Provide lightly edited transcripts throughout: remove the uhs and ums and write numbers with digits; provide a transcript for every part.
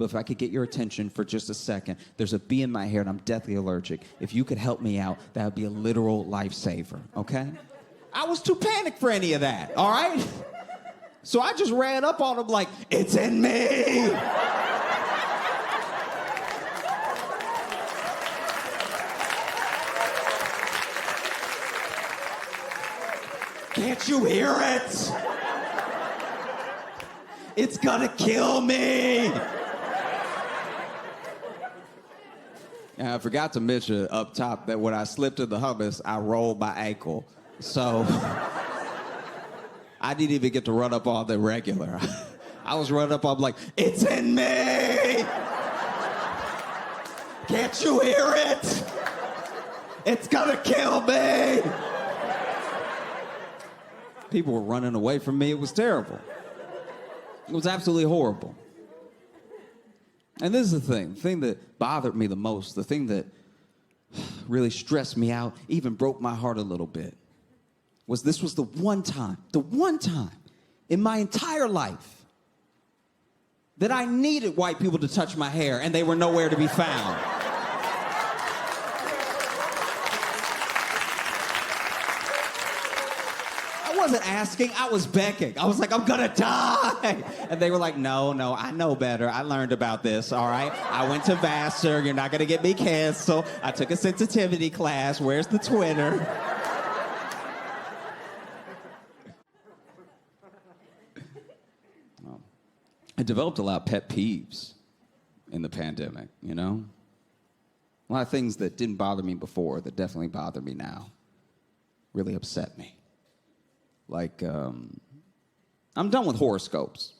but if I could get your attention for just a second, there's a bee in my hair and I'm deathly allergic. If you could help me out, that would be a literal lifesaver, okay? I was too panicked for any of that, all right? So I just ran up on him like, it's in me! Can't you hear it? It's gonna kill me! And I forgot to mention up top that when I slipped in the hummus, I rolled my ankle. So I didn't even get to run up on the regular. I was running up on like, it's in me! Can't you hear it? It's gonna kill me! People were running away from me. It was terrible. It was absolutely horrible. And this is the thing that bothered me the most, the thing that really stressed me out, even broke my heart a little bit, was this was the one time in my entire life that I needed white people to touch my hair and they were nowhere to be found. I wasn't asking, I was begging. I was like, I'm gonna die. And they were like, no, I know better. I learned about this, all right? I went to Vassar, you're not gonna get me canceled. I took a sensitivity class, where's the Twitter? I developed a lot of pet peeves in the pandemic, you know? A lot of things that didn't bother me before that definitely bother me now. Really upset me. Like, I'm done with horoscopes.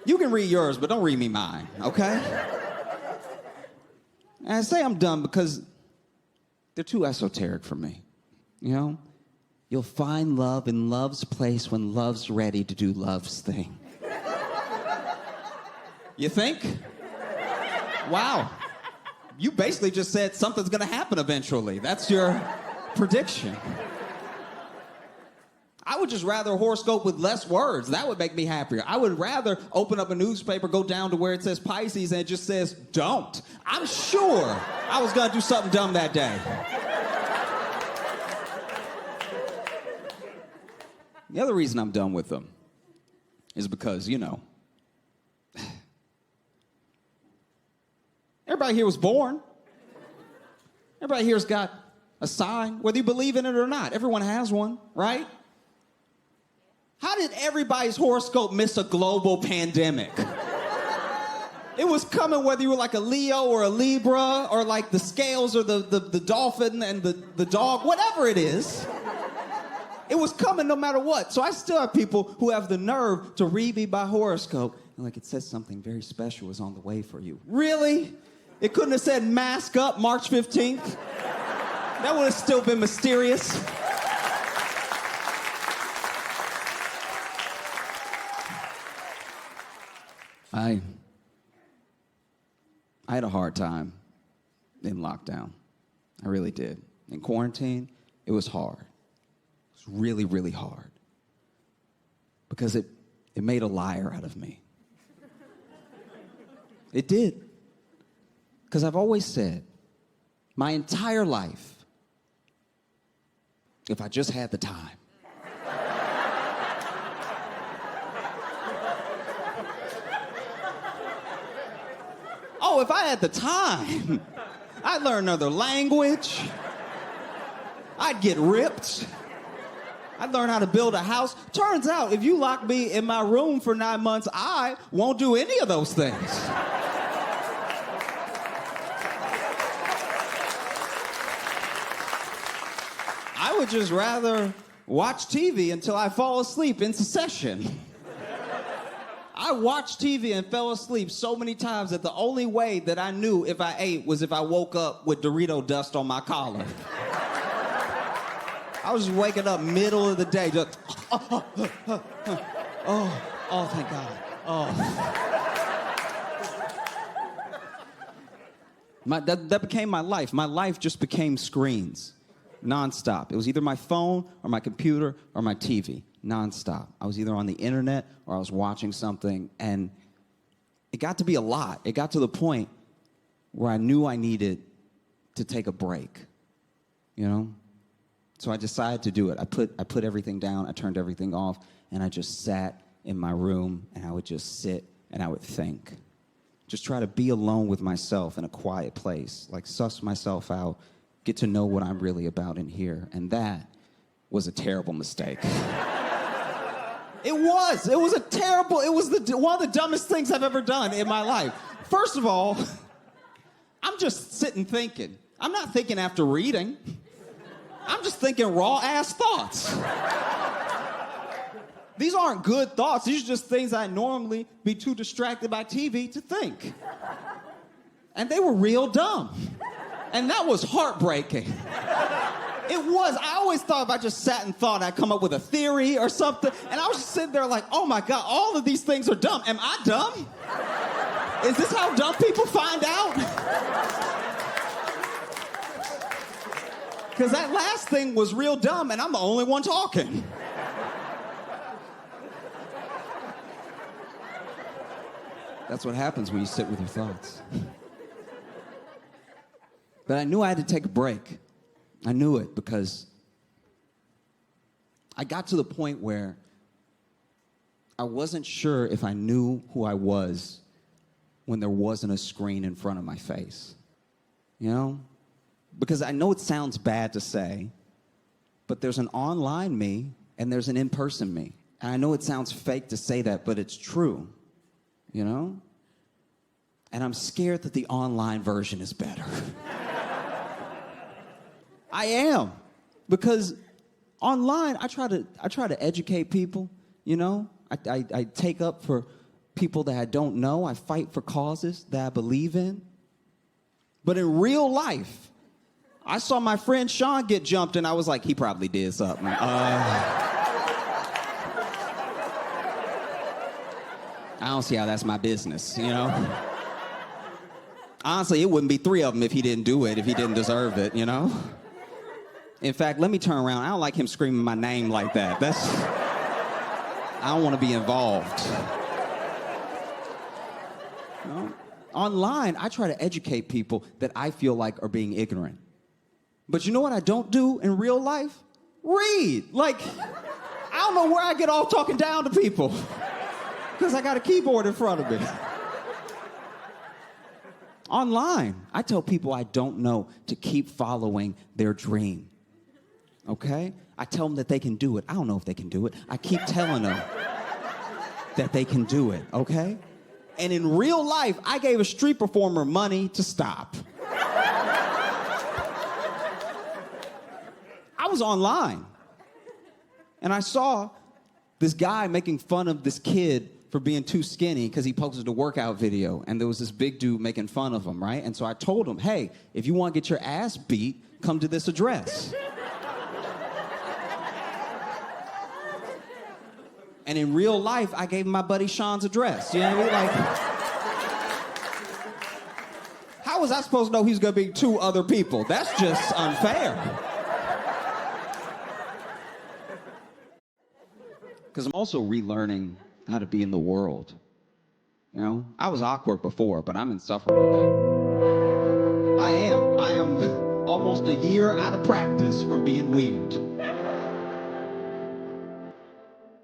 You can read yours, but don't read me mine, okay? And I say I'm done because they're too esoteric for me, you know? You'll find love in love's place when love's ready to do love's thing. You think? Wow. You basically just said something's gonna happen eventually. That's your prediction. I would just rather a horoscope with less words. That would make me happier. I would rather open up a newspaper, go down to where it says Pisces, and it just says, don't. I'm sure I was gonna do something dumb that day. The other reason I'm done with them is because, you know, everybody here was born. Everybody here's got a sign, whether you believe in it or not. Everyone has one, right? How did everybody's horoscope miss a global pandemic? It was coming whether you were like a Leo or a Libra or like the scales or the dolphin and the dog, whatever it is. It was coming no matter what. So I still have people who have the nerve to read me by horoscope. And like, it says something very special is on the way for you. Really? It couldn't have said mask up March 15th? That would have still been mysterious. I had a hard time in lockdown. I really did. In quarantine, it was hard. It was really, really hard. Because it made a liar out of me. It did. Because I've always said, my entire life, if I just had the time. Oh, if I had the time, I'd learn another language. I'd get ripped. I'd learn how to build a house. Turns out, if you lock me in my room for 9 months, I won't do any of those things. I would just rather watch TV until I fall asleep in succession. I watched TV and fell asleep so many times that the only way that I knew if I ate was if I woke up with Dorito dust on my collar. I was just waking up middle of the day, just, oh, thank God, That became my life. My life just became screens, nonstop. It was either my phone or my computer or my TV, nonstop. I was either on the internet or I was watching something, and it got to be a lot. It got to the point where I knew I needed to take a break, you know? So I decided to do it. I put everything down, I turned everything off, and I just sat in my room, and I would just sit and I would think. Just try to be alone with myself in a quiet place, like suss myself out, get to know what I'm really about in here. And that was a terrible mistake. It was one of the dumbest things I've ever done in my life. First of all, I'm just sitting thinking. I'm not thinking after reading. I'm just thinking raw-ass thoughts. These aren't good thoughts. These are just things I'd normally be too distracted by TV to think. And they were real dumb. And that was heartbreaking. It was. I always thought if I just sat and thought, I'd come up with a theory or something. And I was just sitting there like, oh my God, all of these things are dumb. Am I dumb? Is this how dumb people find out? Because that last thing was real dumb, and I'm the only one talking. That's what happens when you sit with your thoughts. But I knew I had to take a break. I knew it because I got to the point where I wasn't sure if I knew who I was when there wasn't a screen in front of my face. You know? Because I know it sounds bad to say, but there's an online me and there's an in-person me. And I know it sounds fake to say that, but it's true. You know? And I'm scared that the online version is better. I am. Because online, I try to educate people, you know? I take up for people that I don't know. I fight for causes that I believe in. But in real life, I saw my friend Sean get jumped, and I was like, he probably did something. I don't see how that's my business, you know? Honestly, it wouldn't be three of them if he didn't do it, if he didn't deserve it, you know? In fact, let me turn around. I don't like him screaming my name like that. I don't want to be involved. You know? Online, I try to educate people that I feel like are being ignorant. But you know what I don't do in real life? Read. Like, I don't know where I get off talking down to people. Because I got a keyboard in front of me. Online, I tell people I don't know to keep following their dream. Okay? I tell them that they can do it. I don't know if they can do it. I keep telling them that they can do it, okay? And in real life, I gave a street performer money to stop. I was online, and I saw this guy making fun of this kid for being too skinny because he posted a workout video, and there was this big dude making fun of him, right? And so I told him, hey, if you want to get your ass beat, come to this address. And in real life, I gave my buddy Sean's address. You know what I mean? Like, how was I supposed to know he was going to be two other people? That's just unfair. Because I'm also relearning how to be in the world. You know, I was awkward before, but I'm insufferable now. I am almost a year out of practice from being weird.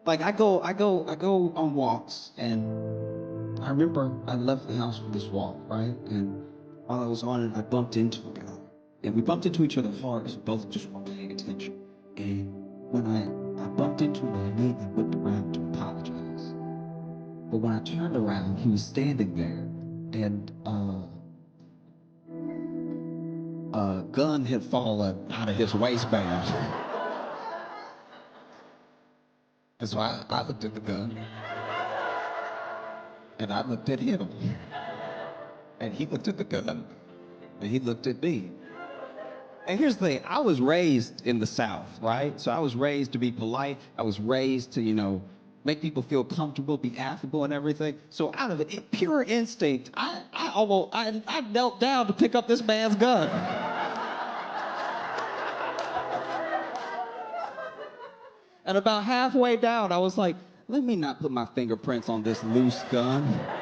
Like I go on walks, and I remember I left the house with this walk, right? And while I was on it, I bumped into a guy, and we bumped into each other hard because we both just weren't paying attention. And when I bumped into him, I immediately whipped around to apologize. But when I turned around, he was standing there, and a gun had fallen out of his waistband. And so I looked at the gun, and I looked at him, and he looked at the gun, and he looked at me. And here's the thing, I was raised in the South, right? So I was raised to be polite. I was raised to, you know, make people feel comfortable, be affable and everything. So out of pure instinct, I knelt down to pick up this man's gun. And about halfway down, I was like, let me not put my fingerprints on this loose gun.